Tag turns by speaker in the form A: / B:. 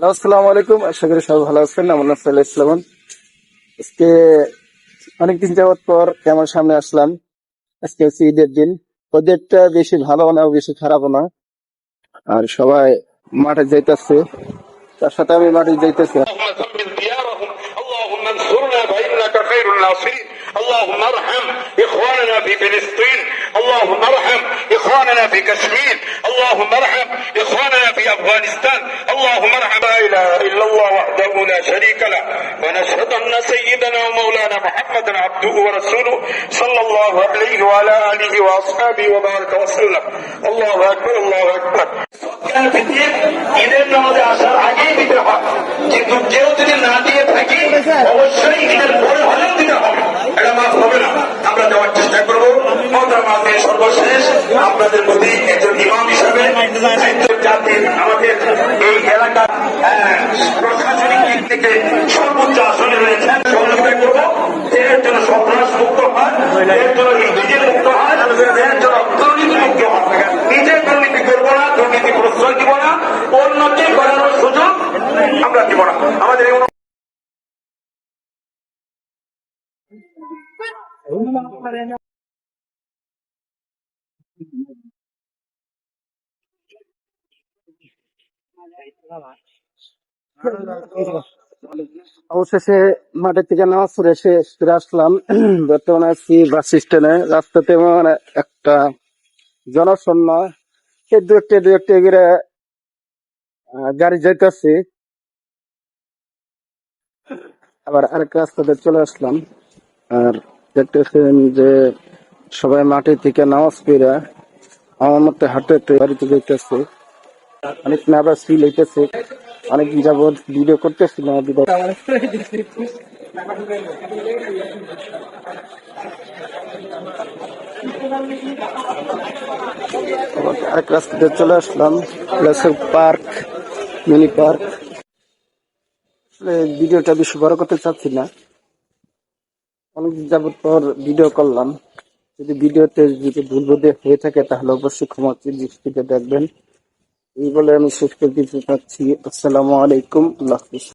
A: আসসালামু আলাইকুম, আশা করি সবাই ভালো আছেন। আমার নাম সাইল ইসলাম। আজকে অনেকদিন যাবত পর আমার সামনে আসলাম। আজকে হচ্ছে ঈদের দিন। ওদেরটা বেশি ভালো না, বেশি খারাপ না। আর সবাই মাঠে যাইতেছে, তার সাথে আমি মাঠে যাইতেছি।
B: اللهم ثبت ديارهم اللهم انصرنا فإنك خير الناصرين اللهم ارحم إخواننا في فلسطين اللهم ارحم إخواننا في كشمير اللهم ارحم إخواننا في أفغانستان اللهم ارحم. لا إله إلا الله وحده لا شريك له ونشهد أن سيدنا ومولانا محمدا عبده ورسوله صلى الله عليه وعلى آله وأصحابه وبارك وسلم. الله أكبر الله أكبر. ঈদের নামাজে আসার আগেই দিতে হয়, কিন্তু কেউ যদি না দিয়ে থাকি অবশ্যই ঈদের পরে হলেও দিতে হবে, এটা মাফ হবে না। আমরা দেওয়ার চেষ্টা করবো। মাঝে সর্বশেষ আপনাদের প্রতি একজন ইমাম হিসাবে জাতির আমাদের এই এলাকার প্রশাসনিক দিক থেকে সর্বোচ্চ আসনে রয়েছেন, সহযোগিতা করবো এর জন্য সন্ত্রাস মুক্ত হয়, এর জন্য নিজের মুক্ত হয়, এর জন্য দুর্নীতি মুক্ত হয়। নিজে দুর্নীতি করবো না, দুর্নীতি প্রশ্রয় দিব না, উন্নতি করানোর সুযোগ আমরা দিব না। আমাদের
A: অবশেষে মাঠের থেকে নামাজ পড়ে এসে ফিরে আসলাম। বর্তমানে আছি বাস স্ট্যান্ডে। রাস্তাতে মানে একটা জনশূন্য, দু একটা করে গাড়ি যাইতেছে। আবার আরেক রাস্তাতে চলে আসলাম। আর দেখতেছেন যে সবাই মাঠে থেকে নামাজ পড়ে আমার মতো হাঁটতে হাঁটতে বাড়িতে যাইতেছে। অনেক নার্ভাস ফিল হইতেছে। অনেকদিন যাবত ভিডিও করতেছি না, আরেক রাস্তাতে চলে আসলাম, পার্ক, মিনি পার্ক। ভিডিওটা বেশি বড় করতে চাচ্ছি না, অনেকদিন যাবত পর ভিডিও করলাম। যদি ভিডিওতে যদি ভুল বোধে হয়ে থাকে তাহলে অবশ্যই ক্ষমা দৃষ্টিতে দেখবেন। এই বলে আমি শেষ করে দিতে চাচ্ছি। আসসালামু আলাইকুম, আল্লাহ হাফিজ।